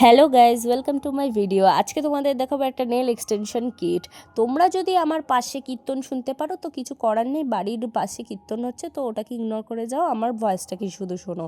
Hello guys, welcome to my video. আজকে তোমাদের দেখাবো একটা নেল এক্সটেনশন কিট। তোমরা যদি আমার পাশে কীর্তন শুনতে পারো তো কিছু করার নেই, বাড়ির পাশে কীর্তন হচ্ছে তো ওটাকে ইগনোর করে যাও, আমার ভয়েসটাকে শুধু শোনো।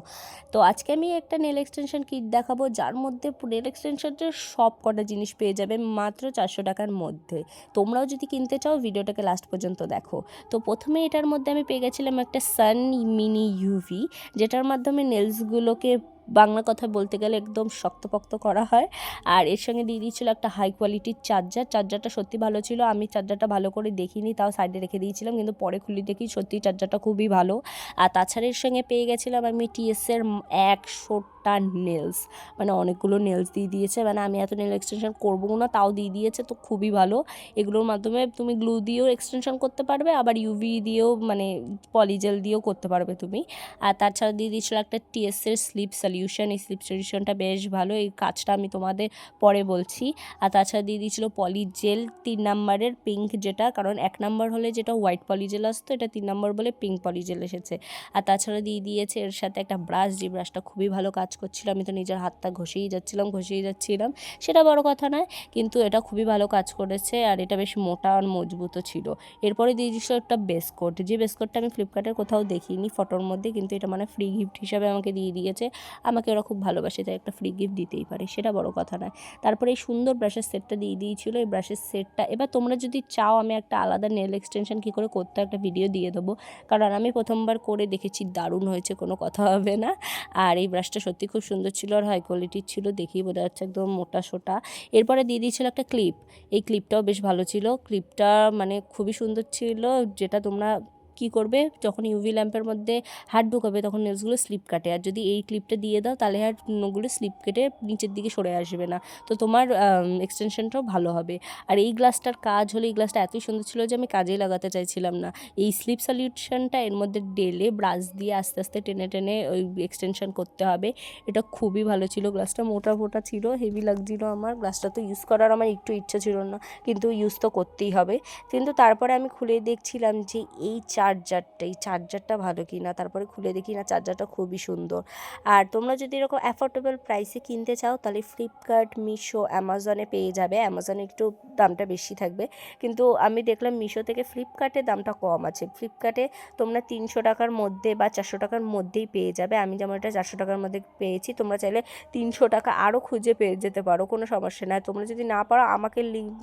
তো আজকে আমি একটা নেল এক্সটেনশন কিট দেখাবো, যার মধ্যে নেল এক্সটেনশনের সব কটা জিনিস পেয়ে যাবে মাত্র 400 টাকার মধ্যে। তোমরাও যদি কিনতে চাও ভিডিওটাকে লাস্ট পর্যন্ত দেখো। তো প্রথমে এটার মধ্যে আমি পেয়ে গেছিলাম একটা সান মিনি ইউভি, যেটার মাধ্যমে নেলসগুলোকে বাংলা কথা বলতে গেলে একদম শক্তপোক্ত করা হয়। আর এর সঙ্গে দিয়ে দিয়েছিল একটা হাই কোয়ালিটির চার্জারটা সত্যি ভালো ছিল। আমি চার্জারটা ভালো করে দেখিনি, তাও সাইডে রেখে দিয়েছিলাম, কিন্তু পরে খুলে দেখি সত্যি চার্জারটা খুবই ভালো। আর তাছাড়া এর সঙ্গে পেয়ে গেছিলাম আমি টিএসের 100টা নেলস, মানে অনেকগুলো নেলস দিয়ে দিয়েছে। মানে আমি এত নেল এক্সটেনশন করবো না, তাও দিয়ে দিয়েছে, তো খুবই ভালো। এগুলোর মাধ্যমে তুমি গ্লু দিয়েও এক্সটেনশন করতে পারবে, আবার ইউভি দিয়েও মানে পলিজেল দিয়েও করতে পারবে তুমি। আর তাছাড়া দিয়ে দিয়েছিল একটা টিএসের স্লিপ সলিউশন। এই স্লিপ সলিউশনটা বেশ ভালো, এই কাজটা আমি তোমাদের পরে বলছি। আর তাছাড়া দিয়ে দিয়েছিল পলিজেল 3 নাম্বারের পিঙ্ক, যেটা কারণ 1 নাম্বার হলে যেটা হোয়াইট পলিজেল আসতো, এটা 3 নাম্বার বলে পিঙ্ক পলিজেল এসেছে। আর তাছাড়া দিয়ে দিয়েছে এর সাথে একটা ব্রাশ, যে ব্রাশটা খুবই ভালো কাজ করছিল। আমি তো নিজের হাতটা ঘষেই যাচ্ছিলাম, সেটা বড় কথা নয়, কিন্তু এটা খুবই ভালো কাজ করেছে। আর এটা বেশ মোটা আর মজবুতও ছিল। এরপরে দিয়ে দিয়েছিল একটা বেসকোট, যে বেসকোটটা আমি ফ্লিপকার্টের কোথাও দেখিনি ফটোর মধ্যে, কিন্তু এটা মানে ফ্রি গিফট হিসাবে আমাকে দিয়ে দিয়েছে। আমাকে ওরা খুব ভালোবাসে, তাই একটা ফ্রি গিফট দিতেই পারে, সেটা বড় কথা নয়। তারপরে এই সুন্দর ব্রাশের সেটটা দিয়ে দিয়েছিল। এই ব্রাশের সেটটা এবার তোমরা যদি চাও আমি একটা আলাদা নেল এক্সটেনশন কী করে করতে একটা ভিডিও দিয়ে দেবো, কারণ আমি প্রথমবার করে দেখেছি, দারুণ হয়েছে, কোনো কথা হবে না। আর এই ব্রাশটা সত্যি খুব সুন্দর ছিল আর হাই কোয়ালিটির ছিল, দেখেই বোঝা যাচ্ছে একদম মোটা সোটা। এরপরে দিয়ে দিয়েছিল একটা ক্লিপ, এই ক্লিপটাও বেশ ভালো ছিল। ক্লিপটা মানে খুবই সুন্দর ছিল, যেটা তোমরা কী করবে যখন ইউভি ল্যাম্পের মধ্যে হাত ঢুকাবে তখন নেলসগুলো স্লিপ কাটে, আর যদি এই ক্লিপটা দিয়ে দাও তাহলে আর নখগুলো স্লিপ কেটে নিচের দিকে সরে আসবে না, তো তোমার এক্সটেনশনটাও ভালো হবে। আর এই গ্লাসটার কাজ হলো, এই গ্লাসটা এতই সুন্দর ছিল যে আমি কাজেই লাগাতে চাইছিলাম না। এই স্লিপ সলিউশনটা এর মধ্যে ঢেলে ব্রাশ দিয়ে আস্তে আস্তে টেনে টেনে ওই এক্সটেনশন করতে হবে। এটা খুবই ভালো ছিল, গ্লাসটা মোটা মোটা ছিল, হেভি লাগছিল আমার। গ্লাসটা তো ইউজ করার আমার একটু ইচ্ছা ছিল না, কিন্তু ইউজ তো করতেই হবে। কিন্তু তারপরে আমি খুলে দেখছিলাম যে এই চার্জারটা ভালো কি না, তারপরে খুলে দেখি না চার্জারটা খুবই সুন্দর। আর তোমরা যদি এরকম অ্যাফোর্ডেবল প্রাইসে কিনতে চাও তাহলে ফ্লিপকার্ট, মিশো, অ্যামাজনে পেয়ে যাবে। অ্যামাজনে একটু দামটা বেশি থাকবে, কিন্তু আমি দেখলাম মিশো থেকে ফ্লিপকার্টে দামটা কম আছে। ফ্লিপকার্টে তোমরা 300 টাকার মধ্যে বা 400 টাকার মধ্যেই পেয়ে যাবে। আমি যেমন এটা 400 টাকার মধ্যে পেয়েছি, তোমরা চাইলে 300 টাকা আরও খুঁজে পেয়ে যেতে পারো, কোনো সমস্যা নয়। তোমরা যদি না পারো আমাকে লিঙ্ক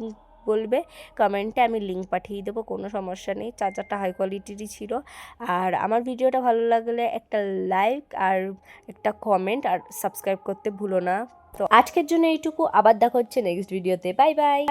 বলবে কমেন্টে, আমি লিঙ্ক পাঠিয়ে দেবো, কোনো সমস্যা নেই। চার্জারটা হাই কোয়ালিটিরই ছিল। আর আমার ভিডিওটা ভালো লাগলে একটা লাইক আর একটা কমেন্ট আর সাবস্ক্রাইব করতে ভুলো না। তো আজকের জন্য এইটুকু, আবার দেখা হচ্ছে নেক্সট ভিডিওতে। Bye bye.